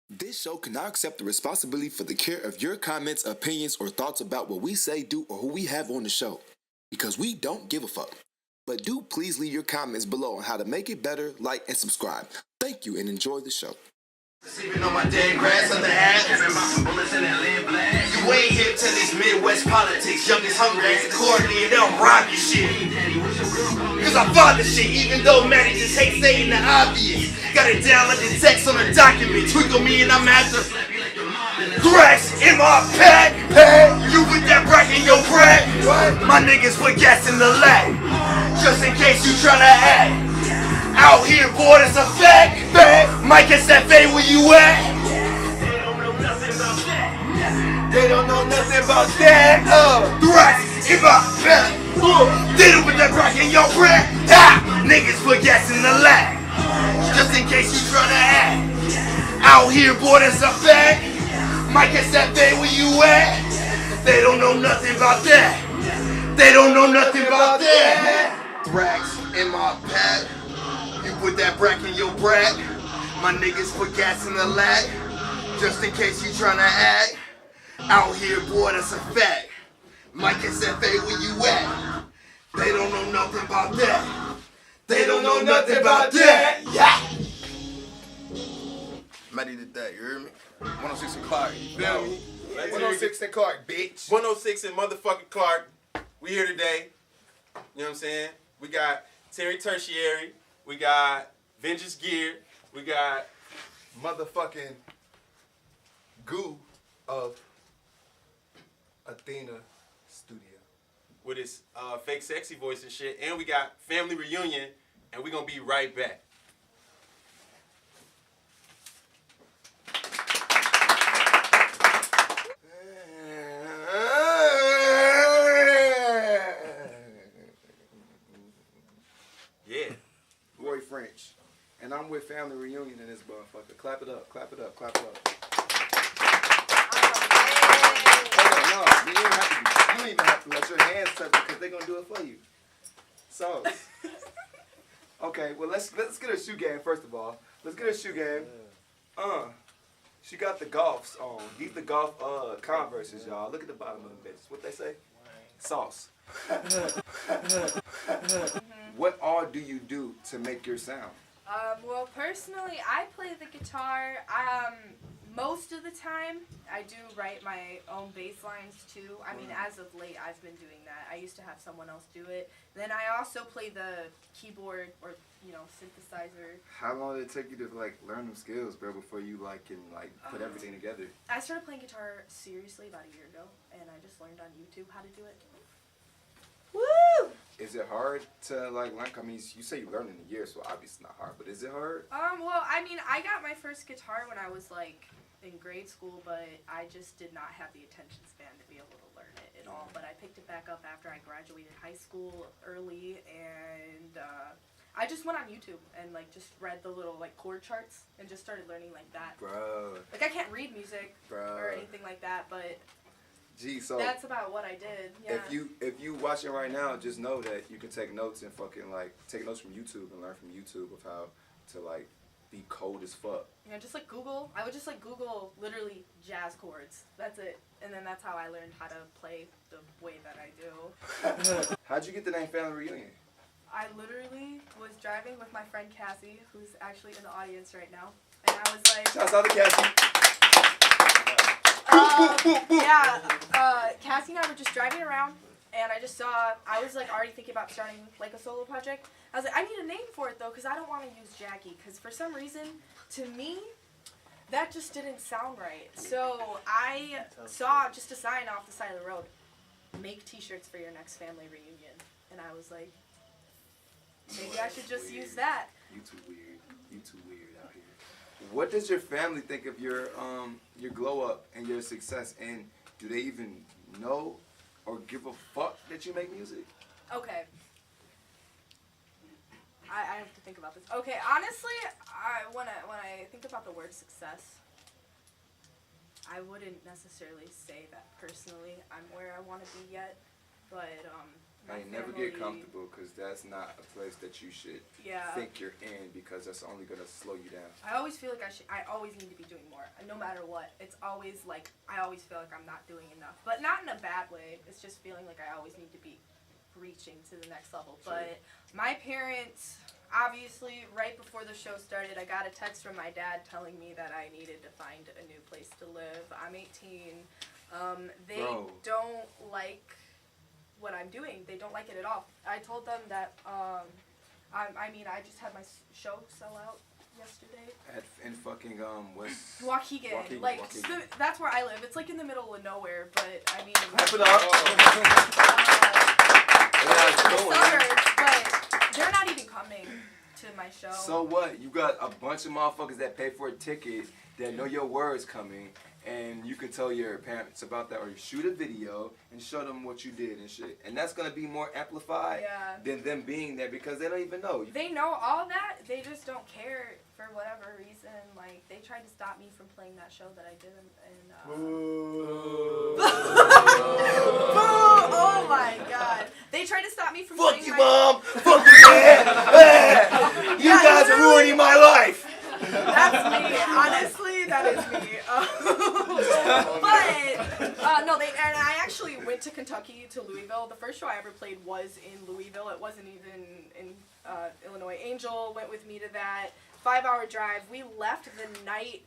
This show cannot accept the responsibility for the care of your comments, opinions, or thoughts about what we say, do, or who we have on the show. Because we don't give a fuck. But do please leave your comments below on how to make it better, like, and subscribe. Thank you and enjoy the show. Sleeping on my dead grass on the ass. You ain't hip to these Midwest politics. Youngest hungry as a coordinator, they'll rob your shit. Cause I fought the shit, even though Maddie just hates saying the obvious. Got it down like the text on a document. Twinkle me and I'm after threats in my pack. You with that brack in your crack. My niggas put gas in the lag. Just in case you tryna act. Out here, boy, that's a fact. Mike SFA, where you at? They don't know nothing about that. They don't know nothing about that. Threats in my back. Did it with that crack in your crack. Niggas put gas in the lag. Just in case you tryna act. Out here, boy, that's a fact. Mike SFA, where you at? They don't know nothing about that. They don't know nothing about that. Threats in my back. You put that brack in your brack. My niggas put gas in the lag. Just in case you tryna act. Out here, boy, that's a fact. Mike SFA, where you at? They don't know nothing about that. They don't know nothing about that. Yeah. Matty did that, you hear me? 106 in Clark, you feel me? 106 in Clark, bitch. 106 in motherfucking Clark. We here today. You know what I'm saying? We got Tertiary. We got Vengeance Gear. We got Motherfucking goo of Athena Studio. with his fake sexy voice and shit. And we got Family Reunion. And we gonna be right back. Yeah. Roy French. And I'm with Family Reunion in this motherfucker. Clap it up, clap it up, clap it up. Hold on, no, you don't even have to let your hands touch it because they're gonna do it for you. So, okay, well let's get a shoe game first of all. Let's get a shoe game. She got the golfs on. These the golf Converses, y'all. Look at the bottom of the bitches. What they say? Sauce. What all do you do to make your sound? Well, personally, I play the guitar. Most of the time, I do write my own bass lines too. I mean, as of late, I've been doing that. I used to have someone else do it. Then I also play the keyboard or, synthesizer. How long did it take you to learn them skills, bro, before you can put everything together? I started playing guitar seriously about a year ago, and I just learned on YouTube how to do it. Woo! Is it hard to learn? I mean, you say you learned in a year, so obviously not hard. But is it hard? Well, I mean, I got my first guitar when I was in grade school, but I just did not have the attention span to be able to learn it at all. But I picked it back up after I graduated high school early, and I just went on YouTube and just read the little chord charts and just started learning like that. Bro. I can't read music or anything like that, but gee, so that's about what I did. Yeah. If you watching right now, just know that you can take notes and fucking take notes from YouTube and learn from YouTube of how to be cold as fuck. Yeah, just Google. I would just Google literally jazz chords. That's it. And then that's how I learned how to play the way that I do. How'd you get the name Family Reunion? I literally was driving with my friend Cassie, who's actually in the audience right now. And I was like... Shouts out to Cassie. Cassie and I were just driving around, and I just saw, I was already thinking about starting a solo project. I was like, I need a name for it though, because I don't want to use Jackie, because for some reason, to me, that just didn't sound right. So I saw just a sign off the side of the road, make t-shirts for your next family reunion. And I was like, maybe I should just use that. You too weird. You too weird out here. What does your family think of your glow up and your success, and do they even know or give a fuck that you make music? Okay. I have to think about this. Okay, honestly, when I think about the word success, I wouldn't necessarily say that personally I'm where I want to be yet, but my I never family. get comfortable because that's not a place that you should think you're in because that's only gonna slow you down. I always feel like I always need to be doing more, no matter what. It's always like I always feel like I'm not doing enough, but not in a bad way. It's just feeling like I always need to be reaching to the next level. Sure. But my parents, obviously, right before the show started, I got a text from my dad telling me that I needed to find a new place to live. I'm 18. They don't like what I'm doing. They don't like it at all. I told them that, I just had my show sell out yesterday. In fucking West Waukegan. That's where I live. It's like in the middle of nowhere, but I mean, Clap it up. suburbs, but they're not even coming to my show. So what? You got a bunch of motherfuckers that pay for a ticket that know your words coming, and you can tell your parents about that, or you shoot a video and show them what you did and shit. And that's gonna be more amplified than them being there because they don't even know. They know all that. They just don't care for whatever reason. Like they tried to stop me from playing that show that I did Oh my god. They tried to stop me from Fuck playing you, my mom! Fuck you, dad! You guys are ruining my life! That's me. Honestly, that is me. No, and I actually went to Kentucky, to Louisville. The first show I ever played was in Louisville. It wasn't even in Illinois. Angel went with me to that 5-hour drive. We left the night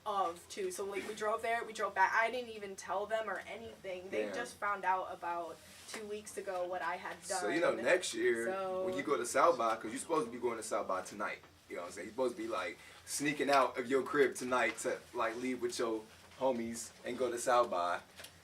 of, too. So, like, we drove there, we drove back. I didn't even tell them or anything. They just found out about 2 weeks ago what I had done. So, you know, next year, when you go to South by, because you're supposed to be going to South by tonight. You know what I'm saying? You're supposed to be, like, sneaking out of your crib tonight to, like, leave with your homies and go to South by.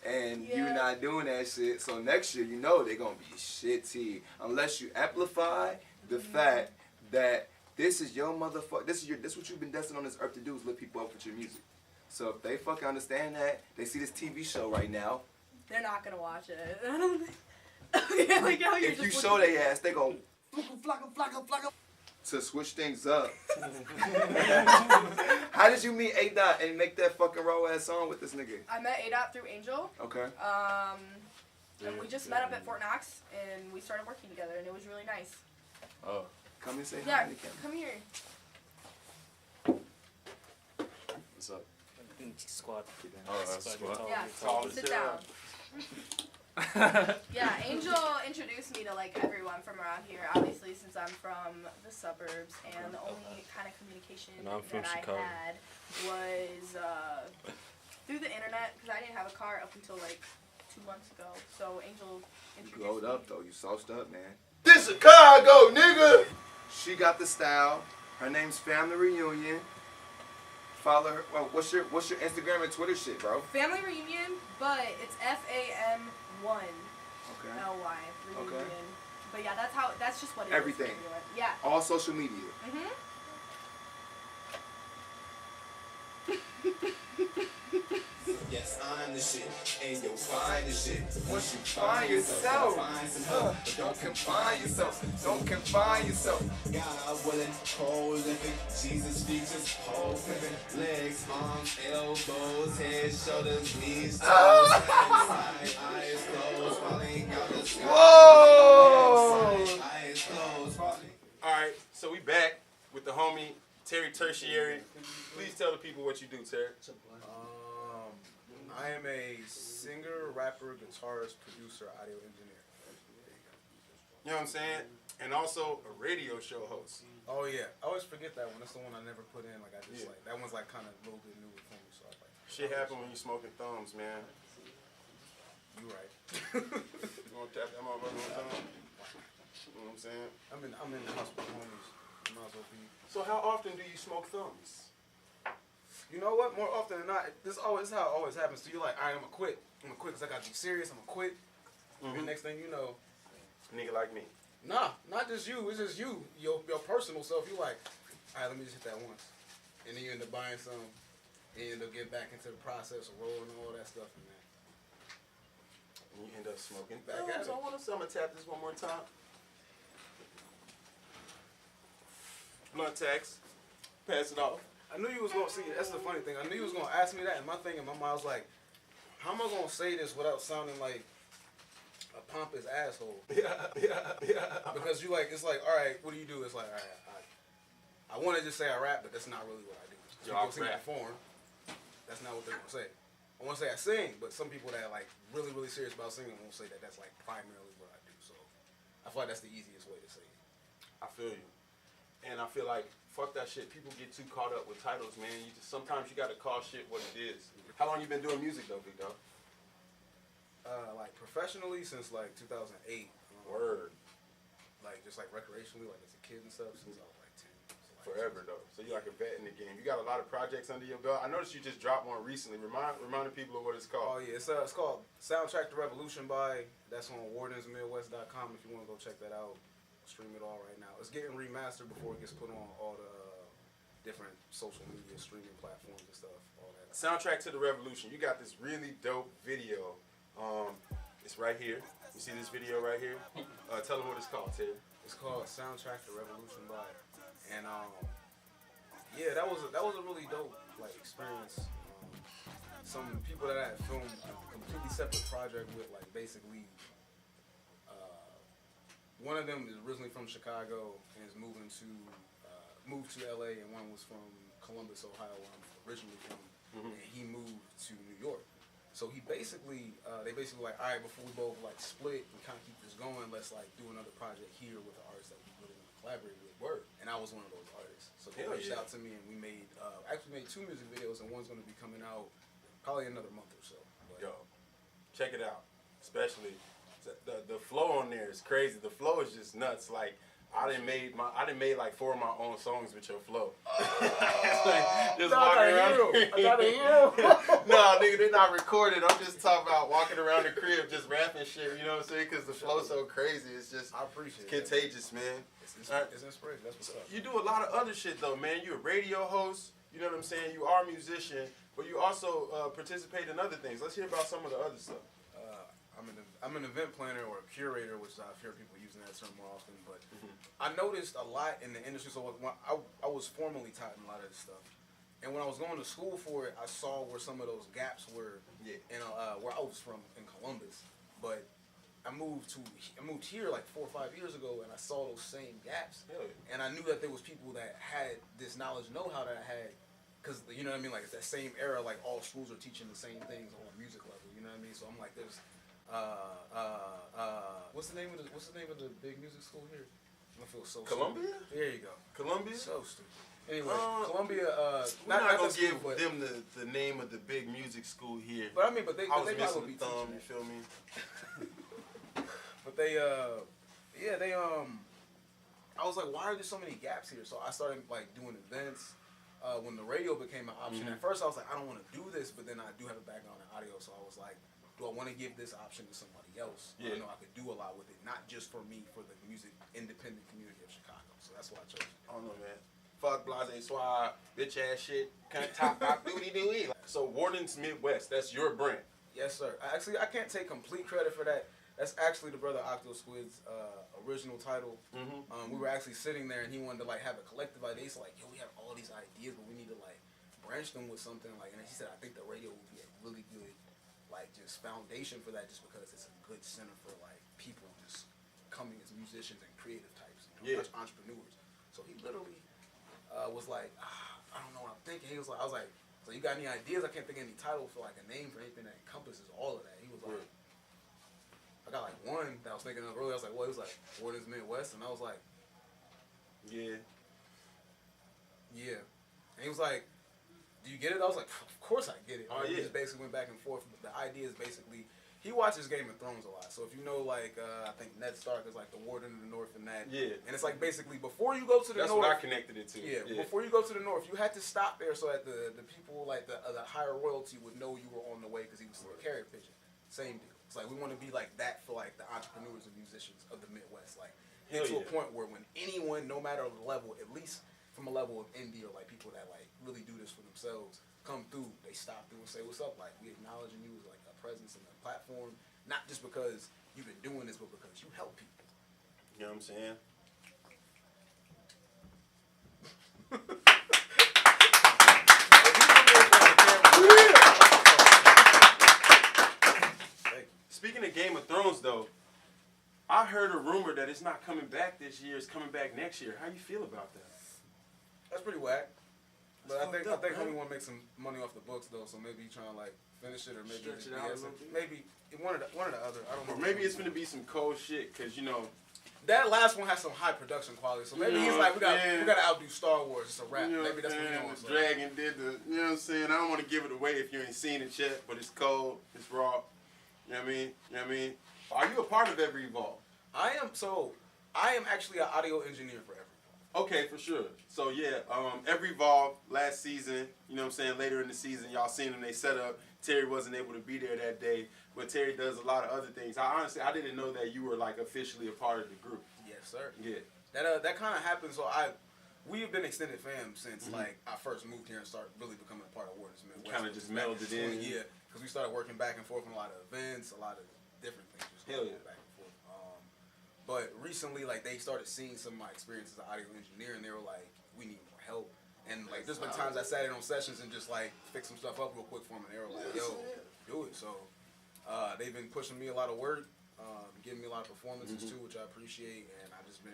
And you're not doing that shit. So next year, you know they're going to be shitty. Unless you amplify the fact that this is your motherfucker. This is what you've been destined on this earth to do, is lift people up with your music. So if they fucking understand that, they see this TV show right now. They're not going to watch it. I don't think. Like how you're if just you show their ass, they go, flugga. To switch things up. How did you meet A-Dot and make that fucking raw ass song with this nigga? I met A-Dot through Angel. Okay. And we just met up at Fort Knox and we started working together and it was really nice. Oh. Come and say hi. Yeah, come here. What's up? Squad. Squad. Yeah, sit down. Yeah, Angel introduced me to like everyone from around here. Obviously, since I'm from the suburbs, and the only kind of communication that Chicago. I had was through the internet because I didn't have a car up until like 2 months ago. So Angel You introduced glowed me. up though. You sauced up, man. This Chicago, nigga. She got the style. Her name's Family Reunion. Follow her. Well, what's your Instagram and Twitter shit, bro? Family Reunion, but it's FAM1. Okay. LY Reunion. Okay. But yeah, that's just what it Everything. is. Yeah. All social media. Yes, I'm the shit, and you'll find the shit. Once you find yourself, don't confine yourself. Don't confine yourself. God willing, prolific, Jesus features whole living. Legs, arms, elbows, head, shoulders, knees, toes, hands, eyes closed, falling out the sky. Whoa! Eyes closed, falling. Alright, so we back with the homie Tertiary. Please tell the people what you do, Terry. I am a singer, rapper, guitarist, producer, audio engineer. You know what I'm saying? And also a radio show host. Oh yeah, I always forget that one. That's the one I never put in. Like I just like that one's like kind of a little bit new for me. So I was like, Shit happen when you smoking thumbs, man. you right. You want to tap that motherfucker one time? You know what I'm saying? I'm in the house with homies. I might as well be. So how often do you smoke thumbs? You know what? More often than not, this is how it always happens. So you're like, all right, I'm gonna quit because I gotta be serious. I'm gonna quit. And the next thing you know, Nigga like me. nah, not just you. It's just you, your personal self. You like, all right, let me just hit that once, and then you end up buying some, and you end up getting back into the process of rolling and all that stuff, and then And you end up smoking Back thumbs. at it. I want to tap this one more time. Blunt text. Pass it off. I knew you was gonna see. That's the funny thing. I knew you was gonna ask me that, and my thing in my mind was like, how am I gonna say this without sounding like a pompous asshole. Yeah. Because you like, it's like, all right, what do you do? It's like, all right, I want to just say I rap, but that's not really what I do. People sing that form. That's not what they're gonna say. I want to say I sing, but some people that are like really, really serious about singing won't say that that's like primarily what I do. So I feel like that's the easiest way to say it. I feel you. And I feel like, fuck that shit. People get too caught up with titles, man. Sometimes you gotta call shit what it is. How long you been doing music though, big dog? Like professionally since like 2008. Word. Like just like recreationally, like as a kid and stuff, since I was like 10. So like, Forever though. So you're like a vet in the game. You got a lot of projects under your belt. I noticed you just dropped one recently. Reminding people of what it's Oh called. yeah, it's called Soundtrack to Revolution by. That's on wardensmidwest.com if you want to go check that out. Stream it all right now. It's getting remastered before it gets put on all the different social media streaming platforms and stuff. All that. Soundtrack to the Revolution. You got this really dope video. It's right here. You see this video right here? Tell them what it's called, Terry. It's called Soundtrack to Revolution by. And yeah, that was a really dope like experience. Some people that I had filmed a completely separate project with, like basically, one of them is originally from Chicago and is moved to LA, and one was from Columbus, Ohio, where I'm originally from, and he moved to New York. So he basically, they basically like, all right, before we both like split and kind of keep this going, let's like do another project here with the artists that we really want to collaborate with. Word. And I was one of those artists. So they reached out to me, and we made actually made 2 music videos, and one's going to be coming out probably another month or so. But Yo, check it out. Especially the flow on there is crazy. The flow is just nuts. Like I done made like 4 of my own songs with your flow. Just walking around. I got a hero. No, nigga, they're not recorded. I'm just talking about walking around the crib, just rapping shit. You know what I'm saying? Because the flow's so crazy. It's just I appreciate it. contagious, man. It's inspiration. That's what's up. You do a lot of other shit though, man. You a radio host. You know what I'm saying? You are a musician, but you also participate in other things. Let's hear about some of the other stuff. I'm an event planner or a curator, which I've heard people using that term more often. But I noticed a lot in the industry. So when I was formally taught in a lot of this stuff, and when I was going to school for it, I saw where some of those gaps were. Yeah. In where I was from in Columbus, but I moved here like 4 or 5 years ago, and I saw those same gaps. Hell yeah. And I knew that there was people that had this knowledge, know-how that I had, because you know what I mean. Like it's that same era. Like all schools are teaching the same things on a music level. You know what I mean? So I'm like, there's what's the name of the big music school here? I feel so Columbia? Stupid. There you go. Columbia? So stupid. Anyway, Columbia. We're not gonna the school, give but, them the name of the big music school here. But I mean, but they I was probably missing be the thumb. teaching You it. feel me? But they I was like, why are there so many gaps here? So I started like doing events. When the radio became an option, at first I was like, I don't want to do this, but then I do have a background in audio, so I was like, do I want to give this option to somebody else? Yeah. I know I could do a lot with it, not just for me, for the music independent community of Chicago. So that's why I chose it. I don't know, man. Fuck blase swab, bitch ass shit, cunt top doody dooey. So Warden's Midwest, that's your brand. Yes, sir. I can't take complete credit for that. That's actually the brother Octo Squid's original title. We were actually sitting there, and he wanted to like have a collective idea. He's like, yo, we have all these ideas, but we need to like branch them with something like. And he said, I think the radio would be a really good like just foundation for that, just because it's a good center for like people just coming as musicians and creative types, entrepreneurs. So he literally was like, I don't know what I'm thinking. I was like, so you got any ideas? I can't think of any title for like a name for anything that encompasses all of that. He was like, I got like one that I was thinking of earlier. I was like, well, it was like Warden's Midwest, and I was like, yeah. And he was like, do you get it? I was like, of course I get it. Oh, We yeah. just basically went back and forth. The idea is basically, he watches Game of Thrones a lot. So if you know, like, I think Ned Stark is like the Warden of the North and that. Yeah. And it's like basically before you go to the That's North. what I connected it to. Yeah, before you go to the North, you had to stop there so that the people, like the higher royalty would know you were on the way because he was the carrier pigeon. Same deal. It's like we want to be like that for like the entrepreneurs and musicians of the Midwest. Like get to a point where when anyone, no matter the level, at least from a level of indie or like people that like really do this for themselves, come through, they stop through and say, what's up? Like we acknowledging you as like a presence in the platform, not just because you've been doing this, but because you help people. You know what I'm saying? Speaking of Game of Thrones, though, heard a rumor that it's not coming back this year. It's coming back next year. How you feel about that? That's pretty whack. But I think fucked up, homie man. want to make some money off the books though, so maybe he trying to like finish it or maybe Stretch it he out a has little some- bit. maybe one or the other. I don't know. Or maybe it's gonna be some cold shit, cause you know. That last one has some high production quality, so maybe You he's know like, what I'm saying? we gotta outdo Star Wars. It's a rap. You know Maybe that's what he's saying? doing. The So. Dragon did the, you know what I'm saying? I don't want to give it away if you ain't seen it yet, but it's cold, it's raw. You know what I mean? You know what I mean? Are you a part of Every Evolve? I am actually an audio engineer for Every. Okay, for sure. So yeah, Every Evolve last season, you know what I'm saying, later in the season, y'all seen them, they set up. Terry wasn't able to be there that day, but Terry does a lot of other things. I didn't know that you were like officially a part of the group. Yes, sir. Yeah. That kind of happened. So we have been extended fam since like I first moved here and started really becoming a part of Warden's Midwest. Kind of just melded in. Yeah, because we started working back and forth on a lot of events, a lot of different things. Just Hell going yeah. back and forth. But recently, like they started seeing some of my experience as an audio engineer, and they were like, "We need more help." And like, there's been times I sat in on sessions and just like fix some stuff up real quick for them, and they were like, "Yo, do it." So they've been pushing me a lot of work, giving me a lot of performances too, which I appreciate, and I've just been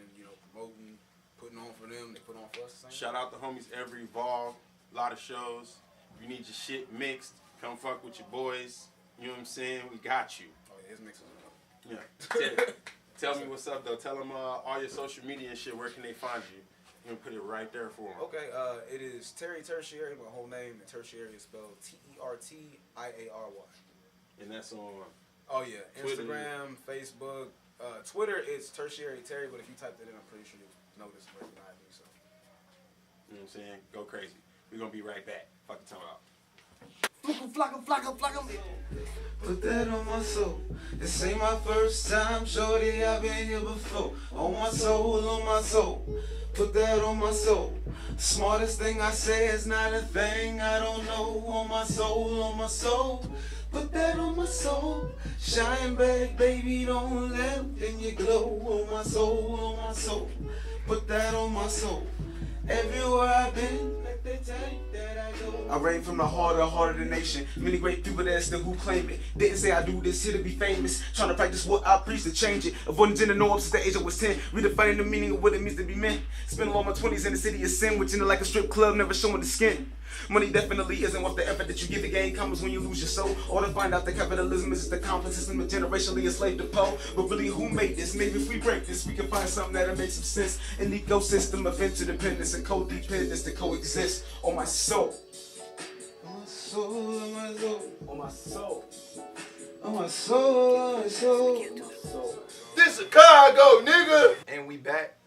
promoting, putting on for them. They put on for us. The same Shout out the homies Every Evolve, a lot of shows. If you need your shit mixed, come fuck with your boys. You know what I'm saying? We got you. Oh yeah, his mixes are dope. Yeah. Tell me what's up though. Tell them all your social media and shit. Where can they find you? You can put it right there for them. Okay, it is Tertiary, my whole name, and Tertiary is spelled Tertiary. And that's on. Oh yeah, Twitter. Instagram, Facebook, Twitter. It's Tertiary Terry, but if you typed it in, I'm pretty sure you'll notice and recognize me. So. You know what I'm saying? Go crazy. We're gonna be right back. Fucking time out. Put that on my soul. This ain't my first time, shorty, I've been here before. On my soul, on my soul. Put that on my soul. Smartest thing I say is not a thing I don't know. On my soul, on my soul. Put that on my soul. Shine back, baby, don't let in your glow. On my soul, on my soul. Put that on my soul. Everywhere I've been, like they take that I go. I reign from the heart of the nation. Many great people that still who claim it. Didn't say I do this here to be famous. Trying to practice what I preach to change it. Avoiding gender norms since the age I was 10. Redefining the meaning of what it means to be men. Spent all my 20s in the city of sin, which ended like a strip club, never showing the skin. Money definitely isn't worth the effort that you give. The game comes when you lose your soul. Or to find out that capitalism is just a complex system of generationally enslaved to Poe. But really, who made this? Maybe if we break this, we can find something that'll make some sense. An ecosystem of interdependence and codependence to coexist on my soul. On my soul, on my soul, On my soul. on my soul, on my soul. This Chicago, nigga. And we back.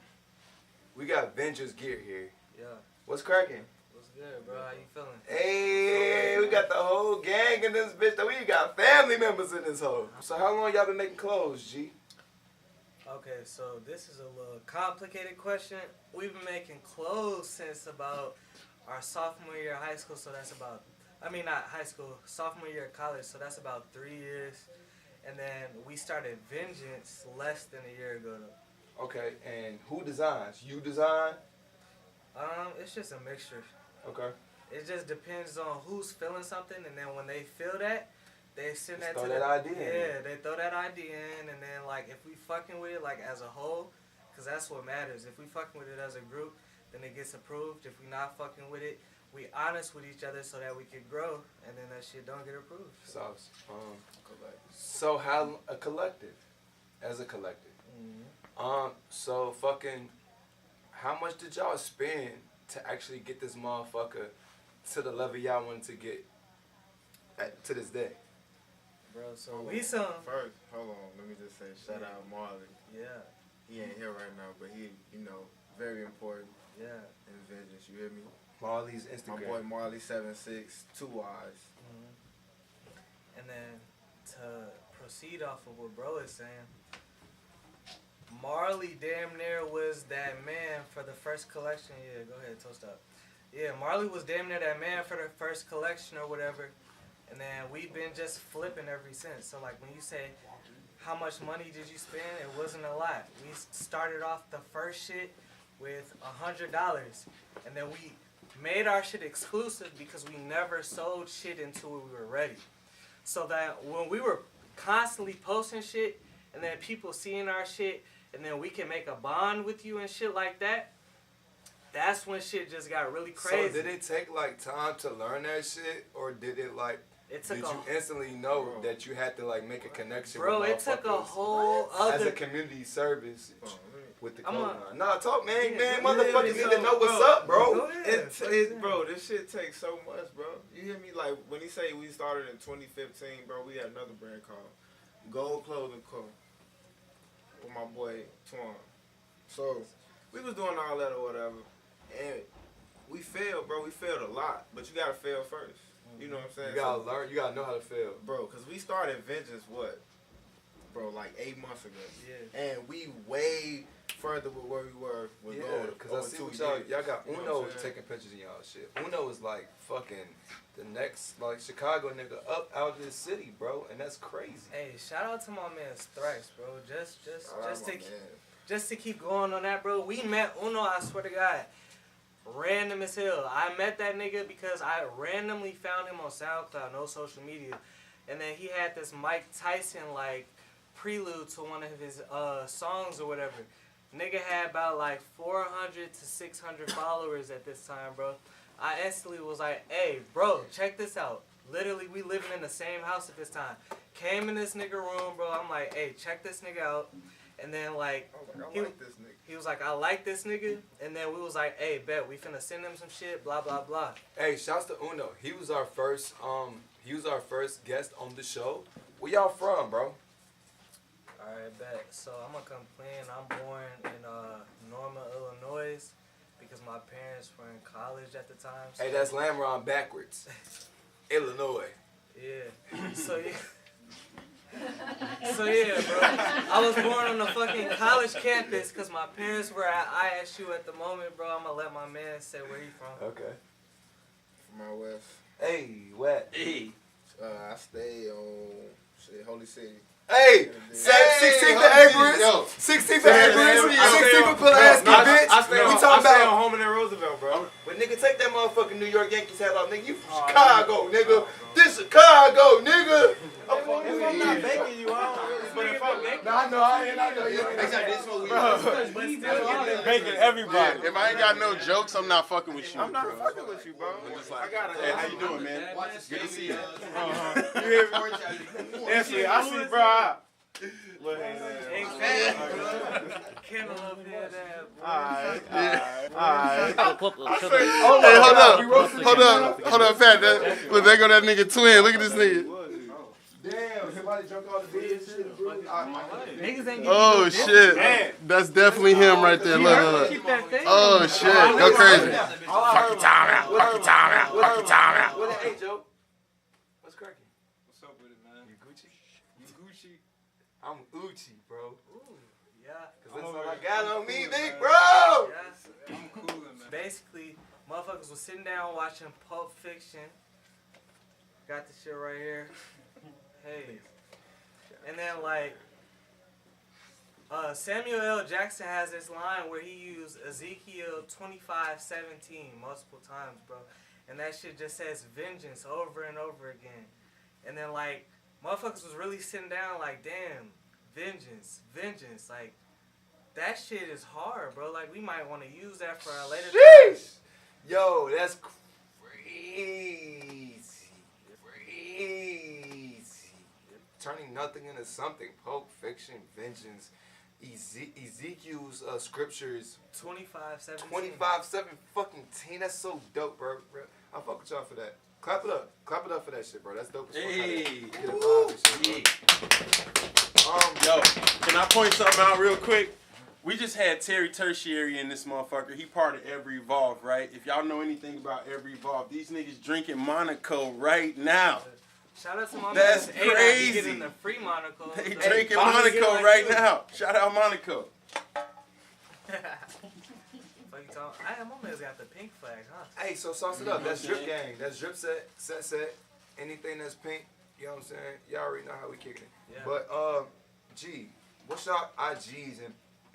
We got Vengeance gear here. Yeah, What's cracking? what's good, bro? How you feeling? Hey, we got the whole gang in this bitch. We got family members in this hoe. So how long y'all been making clothes, G? Okay, so this is a little complicated question. We've been making clothes since about our sophomore year of high school, so that's about, not high school, sophomore year of college, so that's about 3 years. And then we started Vengeance less than a year ago, though. Okay, and who designs? You design? It's just a mixture. Okay. It just depends on who's feeling something, and then when they feel that, they send Just that throw to that the, idea in. Yeah, they throw that idea in, and then like if we fucking with it like as a whole, cause that's what matters. If we fucking with it as a group, then it gets approved. If we not fucking with it, we honest with each other so that we can grow, and then that shit don't get approved. Sauce. So how a collective, as a collective. So fucking, how much did y'all spend to actually get this motherfucker to the level y'all wanted to get to this day? Bro, so we some. First, hold on. Let me just say, shout out Marley. Yeah, He ain't here right now, but he, very important yeah. in Vengeance. You hear me? Marley's My Instagram. boy Marley 76, 2 eyes. And then to proceed off of what bro is saying, Marley damn near was that man for the first collection. Yeah, go ahead, toast up. Yeah, Marley was damn near that man for the first collection or whatever. And then we've been just flipping ever since. So like when you say, how much money did you spend? It wasn't a lot. We started off the first shit with $100. And then we made our shit exclusive because we never sold shit until we were ready. So that when we were constantly posting shit, and then people seeing our shit, and then we can make a bond with you and shit like that, that's when shit just got really crazy. So did it take like time to learn that shit, or did it like? Did you instantly know that you had to like make a connection? Bro, with it took a whole other as a community service with the I'm code line. Nah, talk, man. Motherfuckers need to know what's up, bro. Bro, this shit takes so much, bro. You hear me? Like when he say we started in 2015, bro, we had another brand called Gold Clothing Co. with my boy Twan. So we was doing all that or whatever, and we failed, bro. We failed a lot, but you gotta fail first. You know what I'm saying? You gotta learn. You gotta know how to fail, bro. Cause we started Vengeance bro, like 8 months ago. Yeah. And we way further with where we were with Gold. Cause I see what y'all got. Uno taking pictures of y'all shit. Uno is like fucking the next like Chicago nigga up out of this city, bro, and that's crazy. Hey, shout out to my man Thrice, bro. Just to keep going on that, bro. We met Uno. I swear to God. Random as hell. I met that nigga because I randomly found him on SoundCloud, no social media. And then he had this Mike Tyson like prelude to one of his songs or whatever. Nigga had about like 400 to 600 followers at this time, bro. I instantly was like, hey, bro, check this out. Literally, we living in the same house at this time. Came in this nigga room, bro. I'm like, hey, check this nigga out. And then like, he was like, I like this nigga. And then we was like, hey, bet, we finna send him some shit, blah, blah, blah. Hey, shouts to Uno. He was our first guest on the show. Where y'all from, bro? Alright, bet. So I'm gonna come clean. I'm born in Norma, Illinois, because my parents were in college at the time. So hey, that's Lamron backwards. Illinois. Yeah. So yeah, bro. I was born on the fucking college campus because my parents were at ISU at the moment, bro. I'm gonna let my man say where he from. Okay. From out west. Hey, what? Hey. I stay on Holy City. Hey, 16th of April. 16th of April. 16th of Pulaski, bitch. We talking about on Holman and Roosevelt, bro. But nigga, take that motherfucking New York Yankees hat off, nigga. You from Chicago, nigga. This Chicago, nigga. If I'm not baking you, I don't really. But if I'm baking, I know you. Exactly, this is what we do. Baking everybody. If I ain't got no jokes, I'm not fucking with you. I'm not fucking with you, bro. I got it. Hey, how you doing, man? Good to see you. You hear me? Actually, I see, bro. Exactly, bro. Cantaloupe head ass, bro. Alright. Hold up, Pat. Look, there go that nigga twin. Look at this nigga. Damn, somebody drunk all the beer and shit, bro. Niggas ain't Oh shit, that's definitely him right there. Look. Oh shit, go crazy. Fuck your time out. Fuck your time out. Fuck your time out. Hey, Joe. What's cracking? What's up with it, man? You Gucci? You Gucci? I'm Uchi, bro. Ooh, yeah. Cause that's all I got on me, big bro. Yes. I'm coolin', man. Basically, motherfuckers was sitting down watching Pulp Fiction. Got the shit right here. Hey. And then like Samuel L. Jackson has this line where he used Ezekiel 25:17 multiple times, bro. And that shit just says vengeance over and over again. And then like motherfuckers was really sitting down like, damn, vengeance. Like that shit is hard, bro. Like we might want to use that for our later time. Yo, that's crazy. Turning nothing into something. Pulp Fiction, vengeance. Ezekiel's scriptures. 25:17. 25:7 fucking 10. That's so dope, bro. I fuck with y'all for that. Clap it up. Clap it up for that shit, bro. That's dope as fuck. Hey. Get a vibe and shit, bro. Yo, can I point something out real quick? We just had Tertiary in this motherfucker. He part of Every Evolve, right? If y'all know anything about Every Evolve, these niggas drinking Monaco right now. Shout out to my That's man. Hey, crazy. Getting the free Monaco. They drinking Monaco right now. Shout out Monaco. Fuck you talking? Hey, my man's got the pink flag, huh? Hey, so sauce it up. That's drip gang. That's drip set. Anything that's pink, you know what I'm saying? Y'all already know how we kicking it. Yeah. But G, what's y'all IGs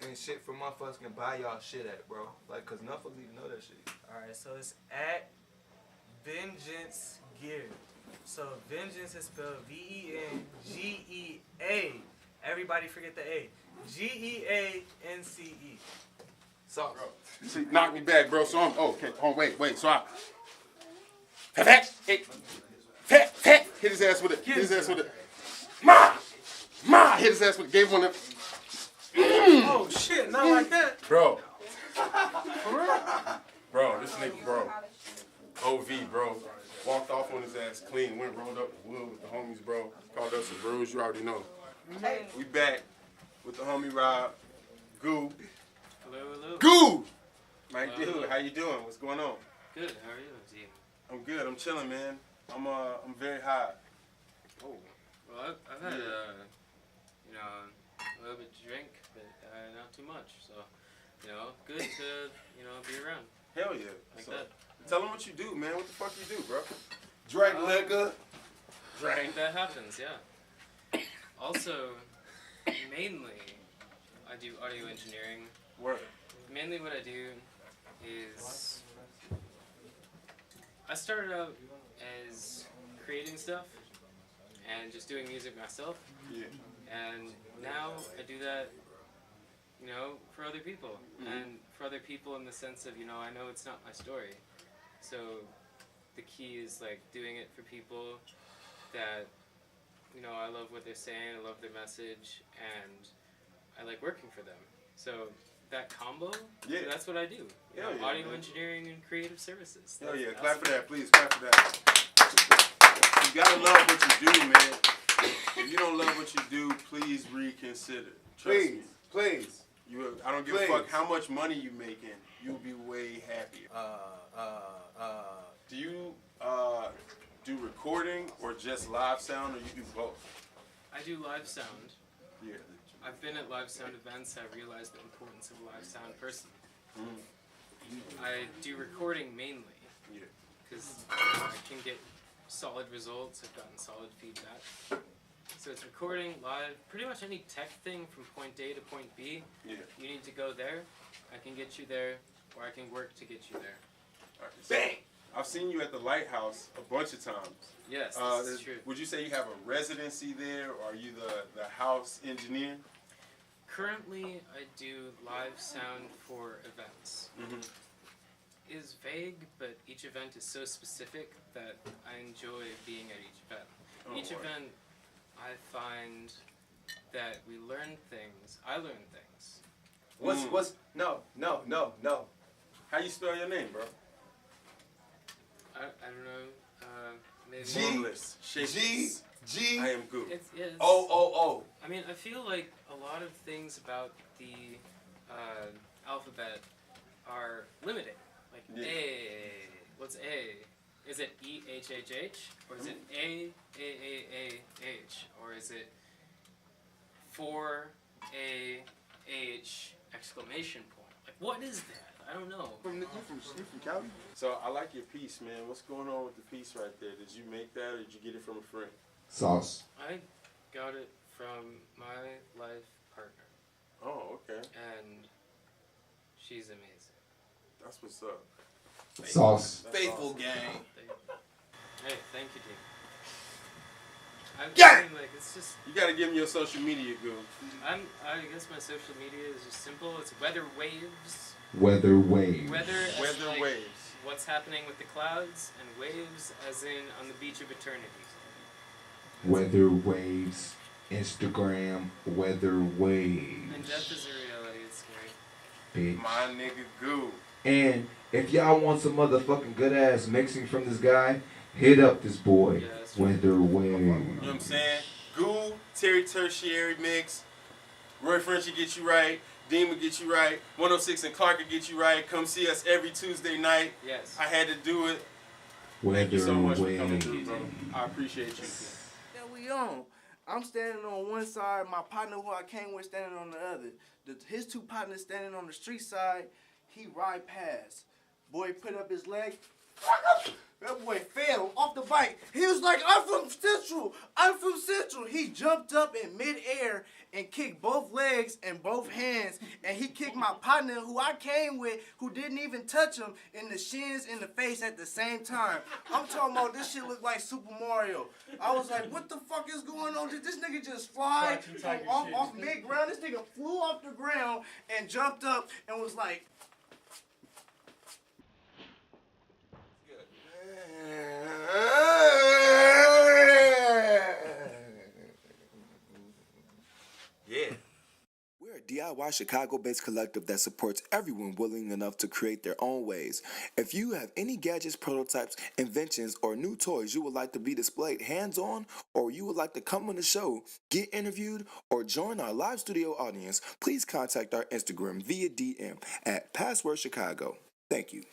and shit for motherfuckers can buy y'all shit at, bro? Like, cause motherfuckers need to know that shit. Alright, so it's at Vengeance Gear. So Vengeance is spelled VENGEA Everybody forget the A. Geance. Sauce. See, knock me back, bro. So I'm okay. Oh, wait. So I hit his ass with it. Hit his ass with it. Ma, hit his ass with it. Gave one of. Oh shit, not like that. Bro. Bro, this nigga, bro. OV, bro. Walked off on his ass clean. Went rolled up the wood with the homies, bro. Called us some brews. You already know. We back with the homie Rob. Goo. Hello. Goo! My Hello. dude, how you doing? What's going on? Good. How are you, T? I'm good. I'm chilling, man. I'm very high. Oh. Well, I've had a little bit to drink, but not too much. So, good to be around Hell yeah. like So, that. tell them what you do, man. What the fuck you do, bro? Drink liquor. Drink. That happens, yeah. Also, mainly, I do audio engineering. Word. Mainly what I do is I started out as creating stuff and just doing music myself. Yeah. And now I do that, for other people. And for other people in the sense of, I know it's not my story. So the key is like doing it for people that, I love what they're saying, I love their message, and I like working for them. So that combo, Yeah. that's what I do. Hell yeah, Audio man. engineering and creative services. Hell yeah. That's Clap for me. that, please. Clap for that. You gotta love what you do, man. If you don't love what you do, please reconsider. Trust me. Please. I don't give a fuck how much money you making. You'll be way happier. Do you do recording or just live sound, or you do both? I do live sound. Yeah. I've been at live sound events. I realized the importance of live sound personally. I do recording mainly Yeah. because I can get solid results. I've gotten solid feedback. So it's recording live. Pretty much any tech thing from point A to point B. Yeah. You need to go there. I can get you there, or I can work to get you there. All right. Bang! I've seen you at the Lighthouse a bunch of times. Yes, this is true. Would you say you have a residency there, or are you the house engineer? Currently, I do live sound for events. Is vague, but each event is so specific that I enjoy being at each event. Each event, I find that we learn things. I learn things. No. How you spell your name, bro? I don't know. Maybe Formless, shapeless. G. I am Goo. It's O. I mean, I feel like a lot of things about the alphabet are limiting. Like Yeah. A. What's A? Is it EHHH? Or is it AAAH? Or is it 4AH exclamation point? Like, what is that? I don't know. You from Cali? So I like your piece, man. What's going on with the piece right there? Did you make that, or did you get it from a friend? Sauce. I got it from my life partner. Oh, okay. And she's amazing. That's what's up. Sauce. That's Faithful awesome. gang. Hey, thank you, Dean. I'm Yeah! saying, like, it's just, You gotta give me your social media, Goo. I guess my social media is just simple. It's weather waves. Weather waves. Weather as Weather like waves. what's happening with the clouds, and waves as in on the beach of eternity. Weather waves. Instagram. Weather waves. And death is a reality. It's scary. Bitch. My nigga Goo. And if y'all want some motherfucking good ass mixing from this guy, hit up this boy. Yeah, that's true. Weather waves. You know what I'm saying? Goo, Tertiary mix. Roy French will get you right. Dean will get you right. 106 and Clark will get you right. Come see us every Tuesday night. Yes. I had to do it. Weather Thank you so much for waves. coming through, bro. I appreciate you. That we on. I'm standing on one side, my partner who I came with standing on the other. His two partners standing on the street side, he ride past. Boy put up his leg, That boy fell off the bike. He was like, I'm from Central. I'm from Central. He jumped up in midair and kicked both legs and both hands. And he kicked my partner who I came with, who didn't even touch him, in the shins and the face at the same time. I'm talking about this shit looked like Super Mario. I was like, what the fuck is going on? Did this nigga just fly from off mid-ground? This nigga flew off the ground and jumped up and was like, Yeah. We're a DIY Chicago-based collective that supports everyone willing enough to create their own ways. If you have any gadgets, prototypes, inventions, or new toys you would like to be displayed hands-on, or you would like to come on the show, get interviewed, or join our live studio audience, please contact our Instagram via DM at Password Chicago. Thank you.